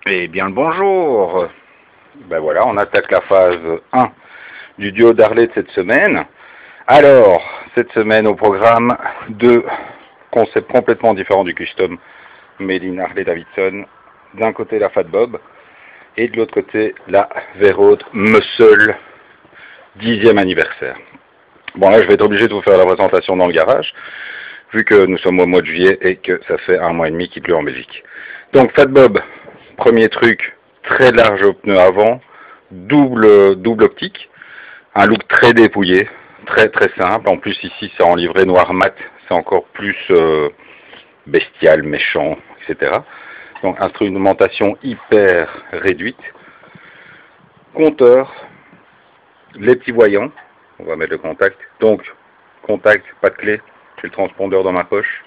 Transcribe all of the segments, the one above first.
Eh bien le bonjour. Ben voilà, on attaque la phase 1 du duo d'Harley de cette semaine. Alors, cette semaine au programme, deux concepts complètement différents du custom Made in Harley-Davidson. D'un côté la Fat Bob et de l'autre côté la Vérode Muscle 10e anniversaire. Bon là je vais être obligé de vous faire la présentation dans le garage, vu que nous sommes au mois de juillet et que ça fait 1 mois et demi qu'il pleut en Belgique. Donc Fat Bob, premier truc, très large au pneu avant, double optique, un look très dépouillé, très simple. En plus ici c'est en livré noir mat, c'est encore plus bestial, méchant, etc. Donc instrumentation hyper réduite, compteur, les petits voyants, on va mettre le contact, donc contact, pas de clé, j'ai le transpondeur dans ma poche,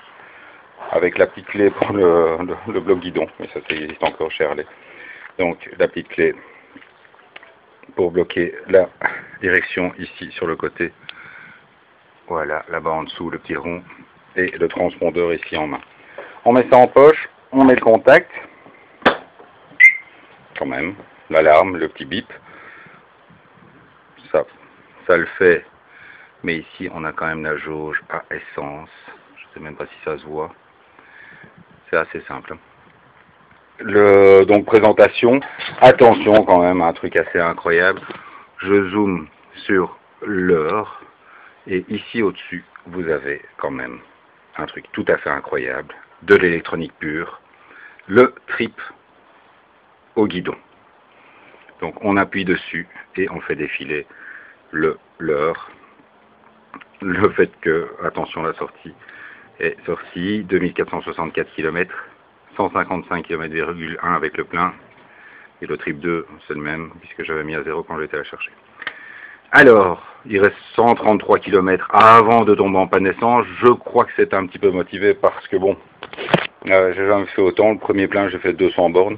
avec la petite clé pour le bloc guidon, mais ça existe encore chez Harley. Donc la petite clé pour bloquer la direction ici sur le côté, voilà, là-bas en dessous le petit rond, et le transpondeur ici en main. On met ça en poche, on met le contact, quand même, l'alarme, le petit bip, ça le fait, mais ici on a quand même la jauge à essence, je ne sais même pas si ça se voit, c'est assez simple. Donc présentation, attention quand même, un truc assez incroyable, je zoome sur l'heure, et ici au-dessus, vous avez quand même un truc tout à fait incroyable, de l'électronique pure, le trip au guidon. Donc on appuie dessus et on fait défiler l'heure, le fait que, attention la sortie, est sortie, 2464 km, 155 km,1 avec le plein, et le trip 2 c'est le même, puisque j'avais mis à 0 quand j'étais à la chercher. Alors, il reste 133 km avant de tomber en panne d'essence. Je crois que c'est un petit peu motivé parce que bon, j'ai jamais fait autant. Le premier plein, j'ai fait 200 bornes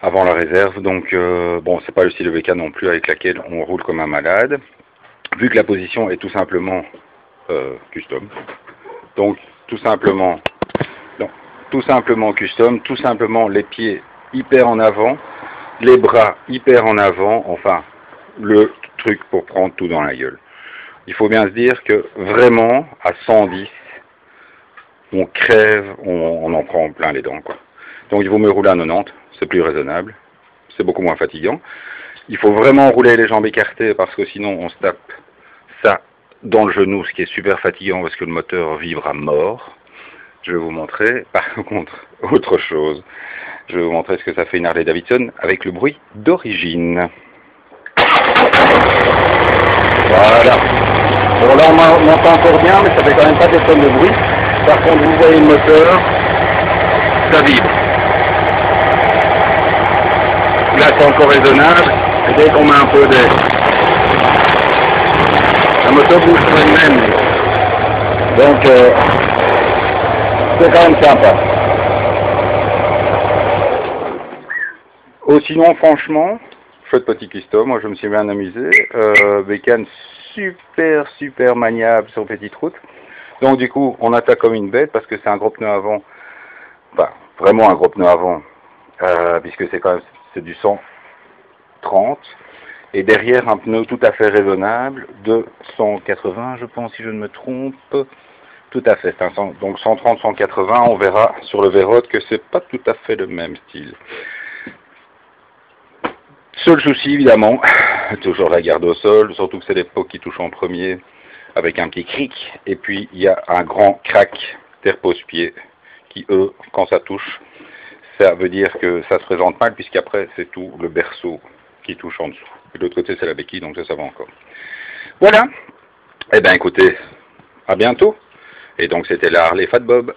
avant la réserve. Donc, bon, c'est pas le style de VK non plus avec laquelle on roule comme un malade. Vu que la position est tout simplement custom. Donc, tout simplement custom, tout simplement les pieds hyper en avant, les bras hyper en avant, enfin, le truc pour prendre tout dans la gueule. Il faut bien se dire que vraiment, à 110, on crève, on en prend plein les dents, quoi. Donc il vaut mieux rouler à 90, c'est plus raisonnable, c'est beaucoup moins fatigant. Il faut vraiment rouler les jambes écartées parce que sinon on se tape ça dans le genou, ce qui est super fatigant parce que le moteur vibre à mort. Je vais vous montrer, par contre, autre chose. Je vais vous montrer ce que ça fait une Harley Davidson avec le bruit d'origine. Voilà. Bon là on m'entend encore bien, mais ça fait quand même pas des tonnes de bruit. Par contre vous voyez le moteur, ça vibre. Là c'est encore raisonnable, et dès qu'on met un peu d'air, la moto bouge sur elle-même. Donc c'est quand même sympa. Oh, sinon franchement, chouette petit custom, moi je me suis bien amusé. Bécane super maniable sur petite route. Donc du coup on attaque comme une bête parce que c'est un gros pneu avant, enfin vraiment un gros pneu avant, puisque c'est quand même du 130, et derrière un pneu tout à fait raisonnable de 180 je pense si je ne me trompe, tout à fait, donc 130-180, on verra sur le Vérode que c'est pas tout à fait le même style. Seul souci évidemment, toujours la garde au sol, surtout que c'est l'époque qui touche en premier, avec un petit cric, et puis il y a un grand crack terre-pose-pied, qui eux, quand ça touche, ça veut dire que ça se présente mal, puisqu'après c'est tout le berceau qui touche en dessous. Et de l'autre côté c'est la béquille, donc ça va encore. Voilà, eh bien écoutez, à bientôt, et donc c'était la Harley Fat Bob.